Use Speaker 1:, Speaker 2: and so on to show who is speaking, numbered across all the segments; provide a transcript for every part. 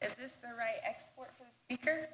Speaker 1: Is this the right export for the speaker?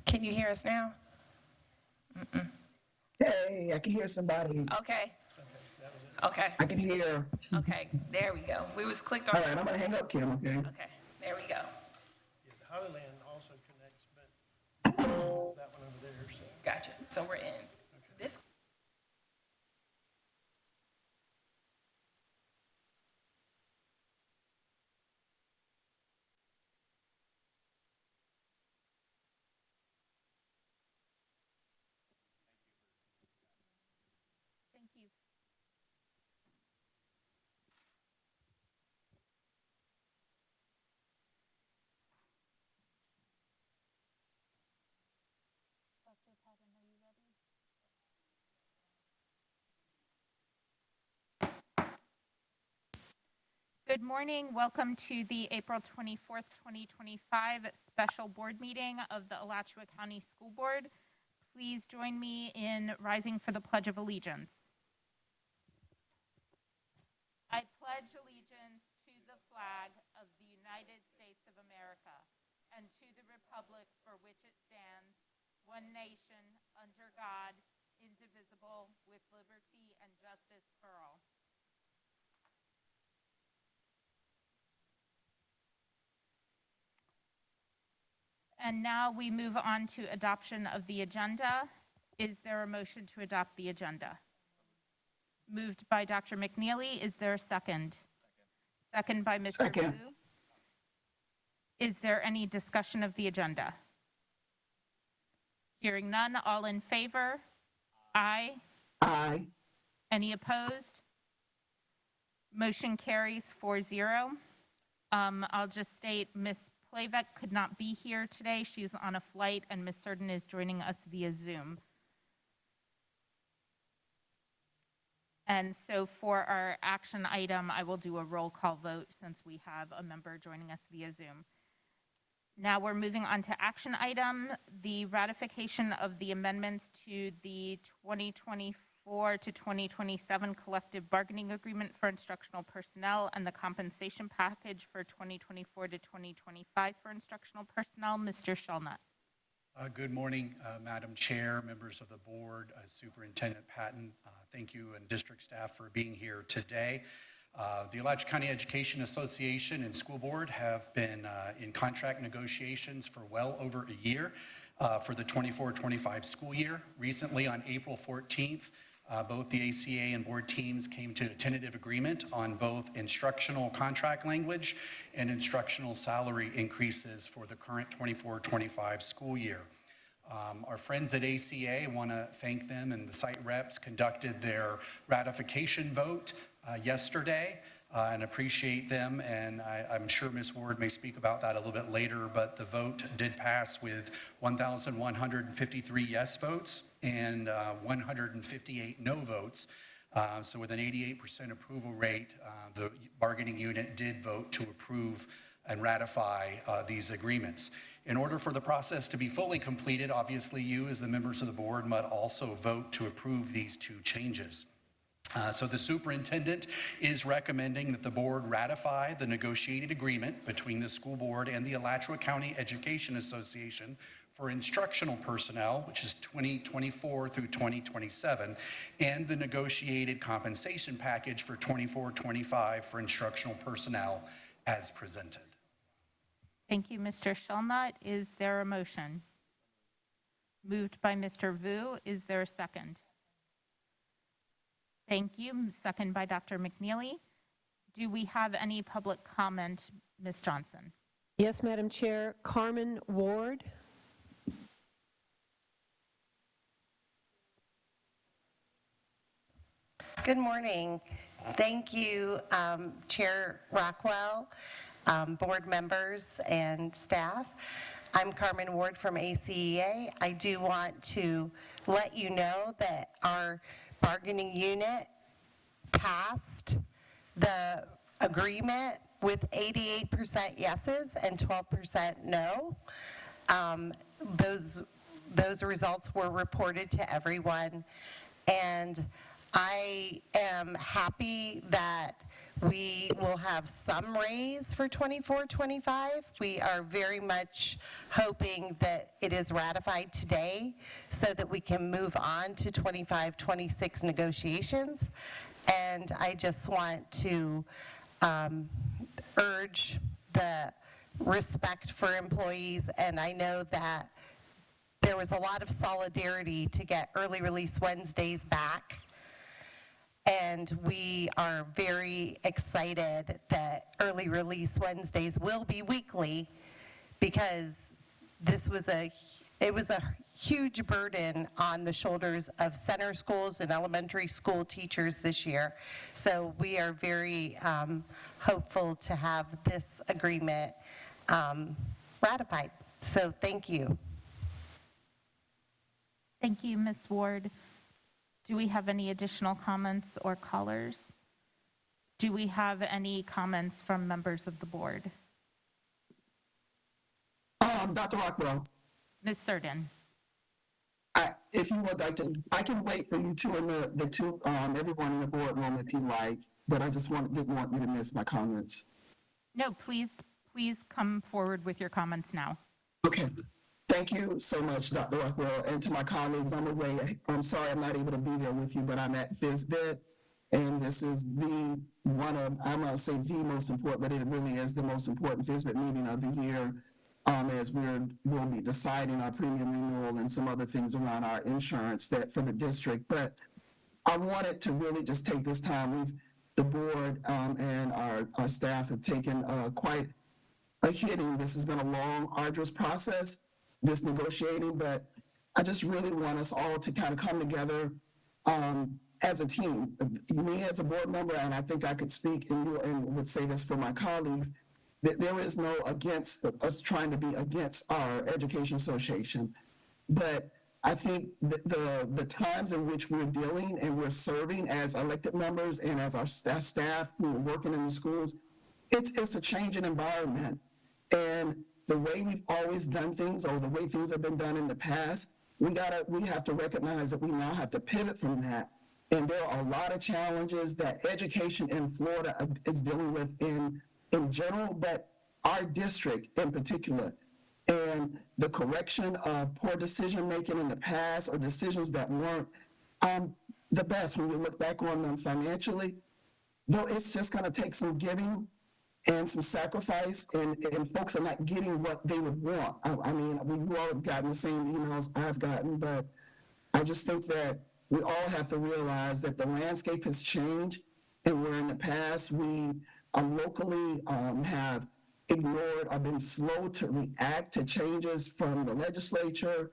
Speaker 1: Can you hear us now?
Speaker 2: Hey, I can hear somebody.
Speaker 1: Okay. Okay.
Speaker 2: I can hear.
Speaker 1: Okay. There we go. We was clicked on.
Speaker 2: All right, I'm gonna hang up, Kim, okay?
Speaker 1: Okay. There we go.
Speaker 3: Yeah, the Holly Land also connects, but that one over there, so.
Speaker 1: Gotcha. So we're in. This. Thank you. Dr. Patton, are you ready? Good morning. Welcome to the April 24th, 2025 special board meeting of the Alachua County School Board. Please join me in rising for the Pledge of Allegiance. I pledge allegiance to the flag of the United States of America and to the republic for which it stands, one nation, under God, indivisible, with liberty and justice for all. And now we move on to adoption of the agenda. Is there a motion to adopt the agenda? Moved by Dr. McNeely. Is there a second? Second by Mr.
Speaker 2: Second.
Speaker 1: Wu. Is there any discussion of the agenda? Hearing none, all in favor? Aye.
Speaker 2: Aye.
Speaker 1: Any opposed? Motion carries 4-0. I'll just state Ms. Plavek could not be here today. She's on a flight, and Ms. Surden is joining us via Zoom. And so for our action item, I will do a roll call vote since we have a member joining us via Zoom. Now we're moving on to action item, the ratification of the amendments to the 2024 to 2027 collective bargaining agreement for instructional personnel and the compensation package for 2024 to 2025 for instructional personnel. Mr. Shellnut.
Speaker 4: Good morning, Madam Chair, members of the board, Superintendent Patton. Thank you and district staff for being here today. The Alachua County Education Association and School Board have been in contract negotiations for well over a year for the 24-25 school year. Recently, on April 14th, both the ACA and board teams came to a tentative agreement on both instructional contract language and instructional salary increases for the current 24-25 school year. Our friends at ACA, I want to thank them, and the site reps conducted their ratification vote yesterday and appreciate them, and I'm sure Ms. Ward may speak about that a little bit later, but the vote did pass with 1,153 yes votes and 158 no votes. So with an 88% approval rate, the bargaining unit did vote to approve and ratify these agreements. In order for the process to be fully completed, obviously you as the members of the board must also vote to approve these two changes. So the superintendent is recommending that the board ratify the negotiated agreement between the school board and the Alachua County Education Association for instructional personnel, which is 2024 through 2027, and the negotiated compensation package for 24-25 for instructional personnel as presented.
Speaker 1: Thank you, Mr. Shellnut. Is there a motion? Moved by Mr. Vu. Is there a second? Thank you. Second by Dr. McNeely. Do we have any public comment, Ms. Johnson?
Speaker 5: Yes, Madam Chair. Carmen Ward.
Speaker 6: Good morning. Thank you, Chair Rockwell, board members, and staff. I'm Carmen Ward from ACEA. I do want to let you know that our bargaining unit passed the agreement with 88% yeses and 12% no. Those results were reported to everyone, and I am happy that we will have some raise for 24-25. We are very much hoping that it is ratified today so that we can move on to 25-26 negotiations. And I just want to urge the respect for employees, and I know that there was a lot of solidarity to get early release Wednesdays back. And we are very excited that early release Wednesdays will be weekly, because it was a huge burden on the shoulders of center schools and elementary school teachers this year. So we are very hopeful to have this agreement ratified. So thank you.
Speaker 1: Thank you, Ms. Ward. Do we have any additional comments or callers? Do we have any comments from members of the board?
Speaker 2: Dr. Rockwell,
Speaker 1: Ms. Surden?
Speaker 2: if you would like to, I can wait for you two and the two, everyone in the boardroom if you like, but I just didn't want you to miss my comments.
Speaker 1: No, please come forward with your comments now.
Speaker 2: Okay. Thank you so much, Dr. Rockwell, and to my colleagues. I'm away. I'm sorry I'm not able to be there with you, but I'm at FISBIT, and this is I'm going to say the most important, but it really is the most important FISBIT meeting of the year, as we'll be deciding our premium renewal and some other things around our insurance for the district. But I wanted to really just take this time. The board and our staff have taken quite a hitting. This has been a long, arduous process, this negotiating, but I just really want us all to kind of come together as a team. Me as a board member, and I think I could speak and would say this for my colleagues, that there is no against us trying to be against our education association. But I think the times in which we're dealing and we're serving as elected members and as our staff who are working in the schools, it's a changing environment. And the way we've always done things, or the way things have been done in the past, we have to recognize that we now have to pivot from that. And there are a lot of challenges that education in Florida is dealing with in general, but our district in particular. And the correction of poor decision-making in the past, or decisions that weren't the best when you look back on them financially, though it's just going to take some giving and some sacrifice, and folks are not getting what they would want. I mean, we all have gotten the same emails I've gotten, but I just think that we all have to realize that the landscape has changed, and where in the past we locally have ignored or been slow to react to changes from the legislature,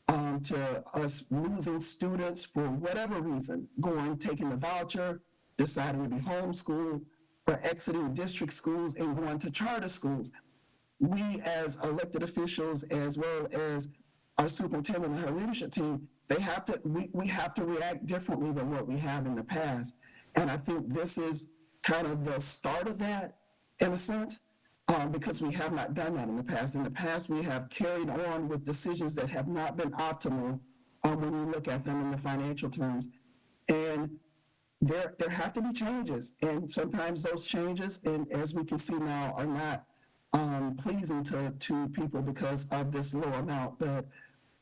Speaker 2: to us losing students for whatever reason, taking the voucher, deciding to be homeschooled, or exiting district schools and going to charter schools. We as elected officials, as well as our superintendent and her leadership team, we have to react differently than what we have in the past. And I think this is kind of the start of that, in a sense, because we have not done that in the past. In the past, we have carried on with decisions that have not been optimal when you look at them in the financial terms. And there have to be changes. And sometimes those changes, and as we can see now, are not pleasing to people because of this low amount. But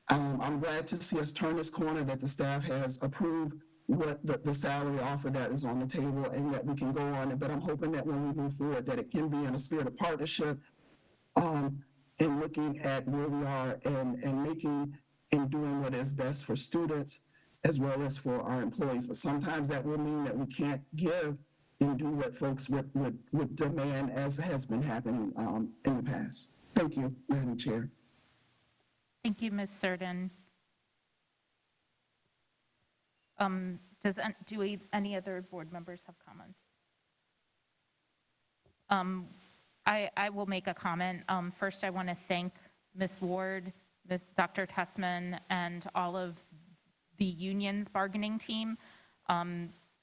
Speaker 2: I'm glad to see us turn this corner, that the staff has approved what the salary offer that is on the table, and that we can go on it. But I'm hoping that when we move forward, that it can be in a spirit of partnership, and looking at where we are and making and doing what is best for students as well as for our employees. But sometimes that will mean that we can't give and do what folks would demand, as has been happening in the past. Thank you, Madam Chair.
Speaker 1: Thank you, Ms. Surden. Any other board members have comments? I will make a comment. First, I want to thank Ms. Ward, Dr. Tessman, and all of the union's bargaining team.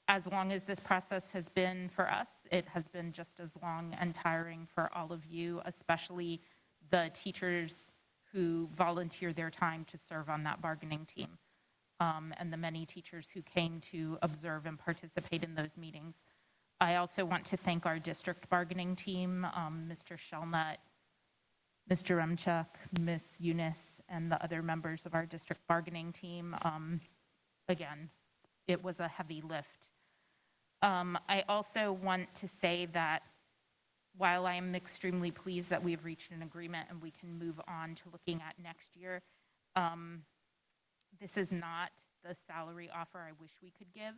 Speaker 1: As long as this process has been for us, it has been just as long and tiring for all of you, especially the teachers who volunteer their time to serve on that bargaining team, and the many teachers who came to observe and participate in those meetings. I also want to thank our district bargaining team, Mr. Shelnut, Mr. Remchuk, Ms. Eunice, and the other members of our district bargaining team. Again, it was a heavy lift. I also want to say that while I am extremely pleased that we've reached an agreement and we can move on to looking at next year, this is not the salary offer I wish we could give.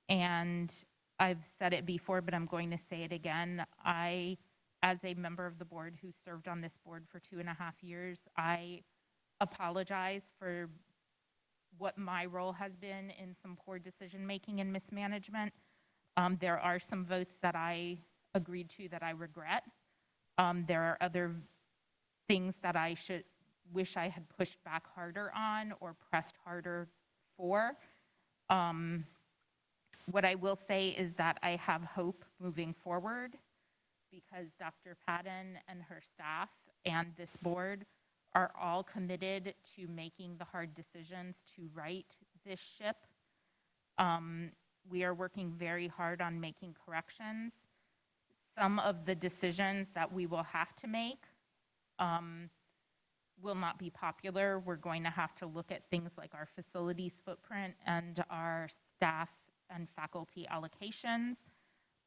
Speaker 1: And I've said it before, but I'm going to say it again. As a member of the board who served on this board for 2.5 years, I apologize for what my role has been in some poor decision-making and mismanagement. There are some votes that I agreed to that I regret. There are other things that I wish I had pushed back harder on or pressed harder for. What I will say is that I have hope moving forward, because Dr. Patton and her staff and this board are all committed to making the hard decisions to right this ship. We are working very hard on making corrections. Some of the decisions that we will have to make will not be popular. We're going to have to look at things like our facilities footprint and our staff and faculty allocations,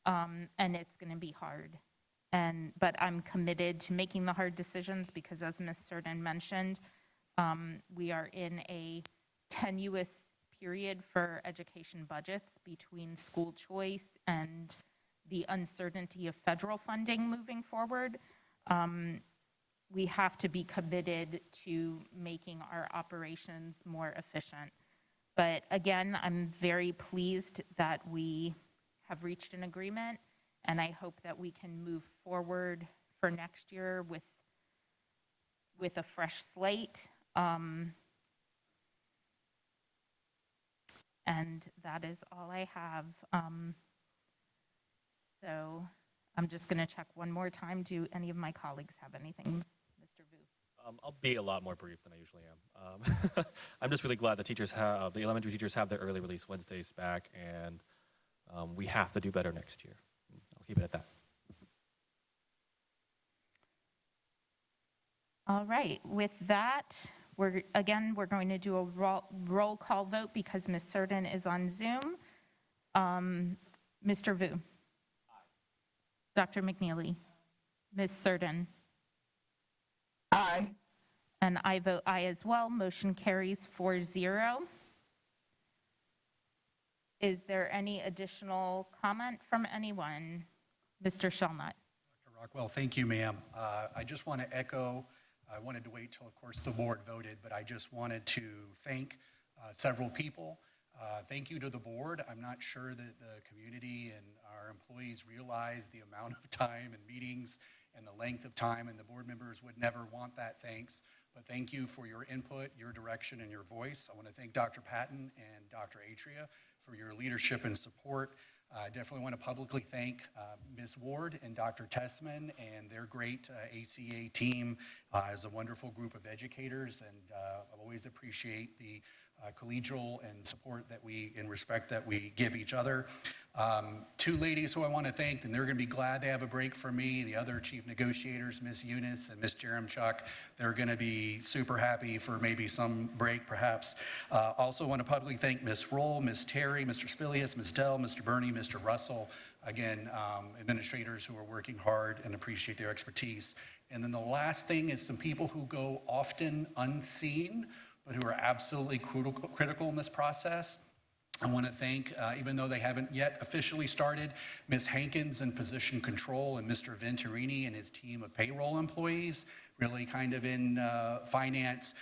Speaker 1: and it's going to be hard. But I'm committed to making the hard decisions because, as Ms. Surden mentioned, we are in a tenuous period for education budgets between school choice and the uncertainty of federal funding moving forward. We have to be committed to making our operations more efficient. But again, I'm very pleased that we have reached an agreement, and I hope that we can move forward for next year with a fresh slate. And that is all I have. So I'm just going to check one more time. Do any of my colleagues have anything? Mr. Vu.
Speaker 7: I'll be a lot more brief than I usually am. I'm just really glad the elementary teachers have their early release Wednesdays back, and we have to do better next year. I'll keep it at that.
Speaker 1: All right, with that, we're going to do a roll call vote because Ms. Surden is on Zoom. Mr. Vu. Aye. Dr. McNeely. Ms. Surden.
Speaker 2: Aye.
Speaker 1: And I vote aye as well. Motion carries 4-0. Is there any additional comment from anyone? Mr. Shelnut.
Speaker 4: Dr. Rockwell, thank you, ma'am. I just want to echo, I wanted to wait till, of course, the board voted, but I just wanted to thank several people. Thank you to the board. I'm not sure that the community and our employees realize the amount of time and meetings and the length of time, and the board members would never want that thanks. but thank you for your input, your direction, and your voice. I want to thank Dr. Patton and Dr. Atria for your leadership and support. I definitely want to publicly thank Ms. Ward and Dr. Tessman and their great ACA team as a wonderful group of educators, and I always appreciate the collegial and support that and respect that we give each other. Two ladies who I want to thank, and they're going to be glad they have a break from me, the other chief negotiators, Ms. Eunice and Ms. Jeremchuk. They're going to be super happy for maybe some break, perhaps. Also want to publicly thank Ms. Roll, Ms. Terry, Mr. Spilius, Ms. Dell, Mr. Burney, Mr. Russell. Again, administrators who are working hard and appreciate their expertise. And then the last thing is some people who go often unseen, but who are absolutely critical in this process. I want to thank, even though they haven't yet officially started, Ms. Hankins in position control and Mr. Venturini and his team of payroll employees, really kind of in finance.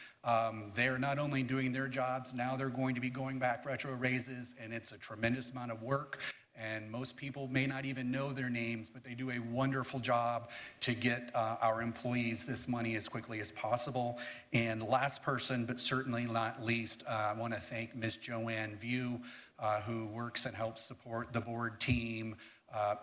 Speaker 4: They're not only doing their jobs, now they're going to be going back retro raises, and it's a tremendous amount of work. And most people may not even know their names, but they do a wonderful job to get our employees this money as quickly as possible. And last person, but certainly not least, I want to thank Ms. Joanne View, who works and helps support the board team.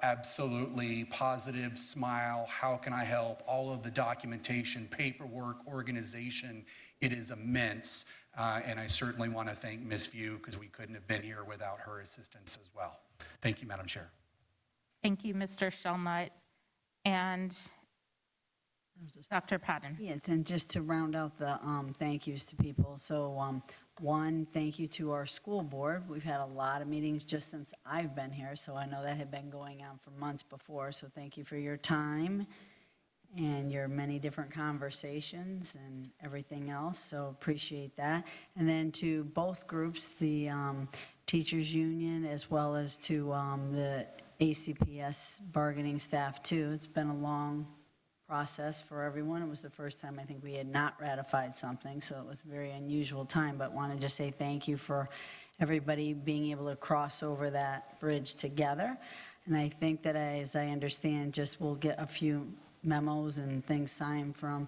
Speaker 4: Absolutely positive smile, how can I help? All of the documentation, paperwork, organization, it is immense. And I certainly want to thank Ms. View because we couldn't have been here without her assistance as well. Thank you, Madam Chair.
Speaker 1: Thank you, Mr. Shelnut. And Dr. Patton.
Speaker 8: Yes, and just to round out the thank yous to people. So one, thank you to our school board. We've had a lot of meetings just since I've been here, so I know that had been going on for months before. So thank you for your time and your many different conversations and everything else, so appreciate that. And then to both groups, the teachers union as well as to the ACPS bargaining staff too. It's been a long process for everyone. It was the first time I think we had not ratified something, so it was a very unusual time, but want to just say thank you for everybody being able to cross over that bridge together. And I think that, as I understand, just we'll get a few memos and things signed from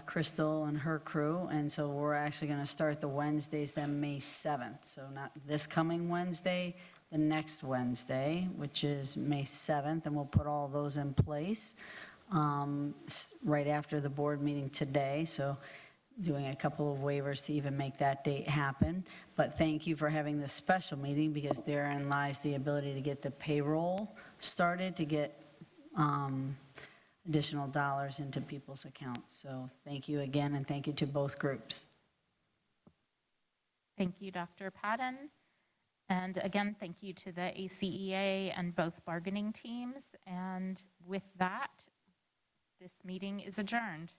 Speaker 8: Crystal and her crew, and so we're actually going to start the Wednesdays then May 7th. So not this coming Wednesday, the next Wednesday, which is May 7th, and we'll put all those in place right after the board meeting today. So doing a couple of waivers to even make that date happen. But thank you for having this special meeting, because therein lies the ability to get the payroll started, to get additional dollars into people's accounts. So thank you again, and thank you to both groups.
Speaker 1: Thank you, Dr. Patton. And again, thank you to the ACEA and both bargaining teams. And with that, this meeting is adjourned.